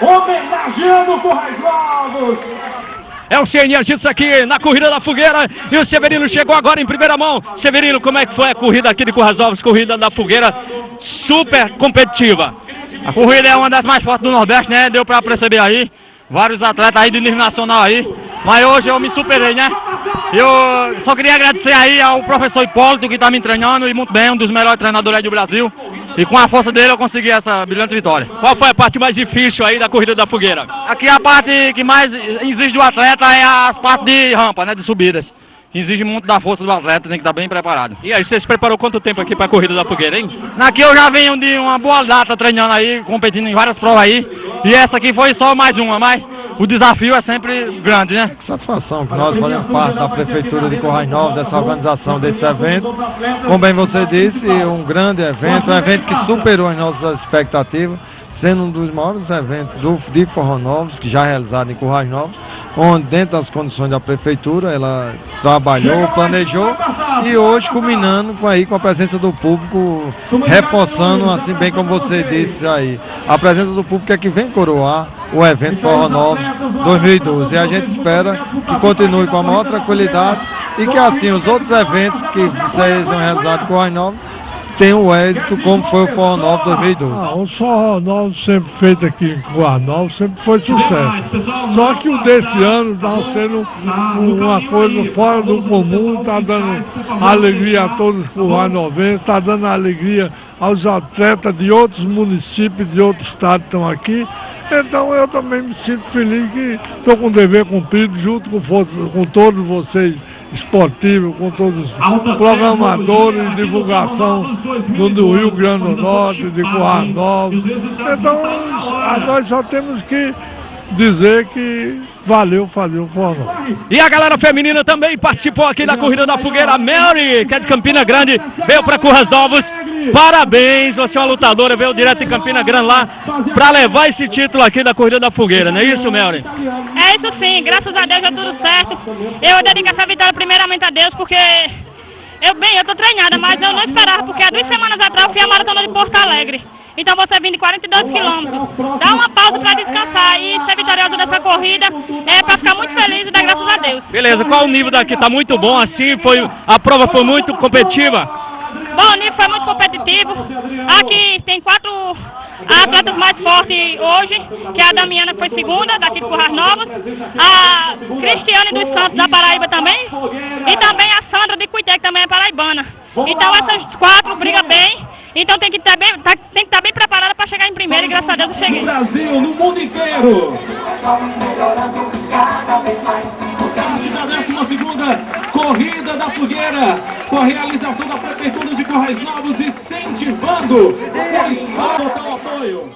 homenageando Currais Novos. É o CN Agista aqui na Corrida da Fogueira e o Severino chegou agora em primeira mão. Severino, como é que foi a corrida aqui de Currais Novos, Corrida da Fogueira, super competitiva? A corrida é uma das mais fortes do Nordeste, né? Deu pra perceber aí, vários atletas aí de nível nacional aí, mas hoje eu me superei, né? Eu só queria agradecer aí ao professor Hipólito que tá me treinando e muito bem, um dos melhores treinadores aí do Brasil. E com a força dele eu consegui essa brilhante vitória. Qual foi a parte mais difícil aí da Corrida da Fogueira? Aqui a parte que mais exige do atleta é as partes de rampa, né? De subidas. Que exige muito da força do atleta, tem que estar bem preparado. E aí, você se preparou quanto tempo aqui para a Corrida da Fogueira, hein? Aqui eu já venho de uma boa data treinando aí, competindo em várias provas aí. E essa aqui foi só mais uma, mas o desafio é sempre grande, né? Que satisfação que nós fazemos parte da Prefeitura de Currais Novos, dessa organização desse evento. Como bem você disse, um grande evento, um evento que superou as nossas expectativas, sendo um dos maiores eventos de Forró Novos, que já é realizado em Currais Novos, onde dentro das condições da Prefeitura, ela trabalhou, planejou e hoje culminando com a presença do público, reforçando, assim bem como você disse aí, a presença do público é que vem coroar o evento Forró Novos 2012. E a gente espera que continue com a maior tranquilidade e que assim os outros eventos que sejam realizados em Currais Novos tenham o êxito como foi o Forró Novo 2012. O Forró Novo sempre feito aqui em Currais Novos sempre foi sucesso. Só que o desse ano está sendo uma coisa fora do comum, está dando alegria a todos os Currais Novenses, está dando alegria aos atletas de outros municípios, de outros estados que estão aqui. Então eu também me sinto feliz que estou com o dever cumprido junto com todos vocês esportivos, com todos os programadores de divulgação do Rio Grande do Norte, de Currais Novos. Então nós só temos que dizer que valeu fazer o Forró. E a galera feminina também participou aqui da Corrida da Fogueira. A Mary, que é de Campina Grande, veio para Currais Novos. Parabéns, você é uma lutadora, veio direto em Campina Grande lá para levar esse título aqui da Corrida da Fogueira, não é isso, Mary? É isso sim, graças a Deus deu tudo certo. Eu dedico essa vitória primeiramente a Deus, porque eu tô treinada, mas eu não esperava, porque há 2 semanas atrás eu fui a maratona de Porto Alegre. Então você vem de 42 quilômetros, dá uma pausa para descansar e ser vitoriosa dessa corrida é para ficar muito feliz e dar graças a Deus. Beleza, qual o nível daqui? Tá muito bom assim, a prova foi muito competitiva? Bom, o nível foi muito competitivo. Aqui tem 4 atletas mais fortes hoje, que é a Damiana, que foi segunda, daqui de Currais Novos, a Cristiane dos Santos, da Paraíba também, e também a Sandra de Cuité, que também é paraibana. Então essas 4 brigam bem, então tem que estar bem preparada para chegar em primeiro, e graças a Deus eu cheguei. No Brasil, no mundo inteiro. Da 12ª Corrida da Fogueira, com a realização da Prefeitura de Currais Novos, incentivando o esporte, total apoio.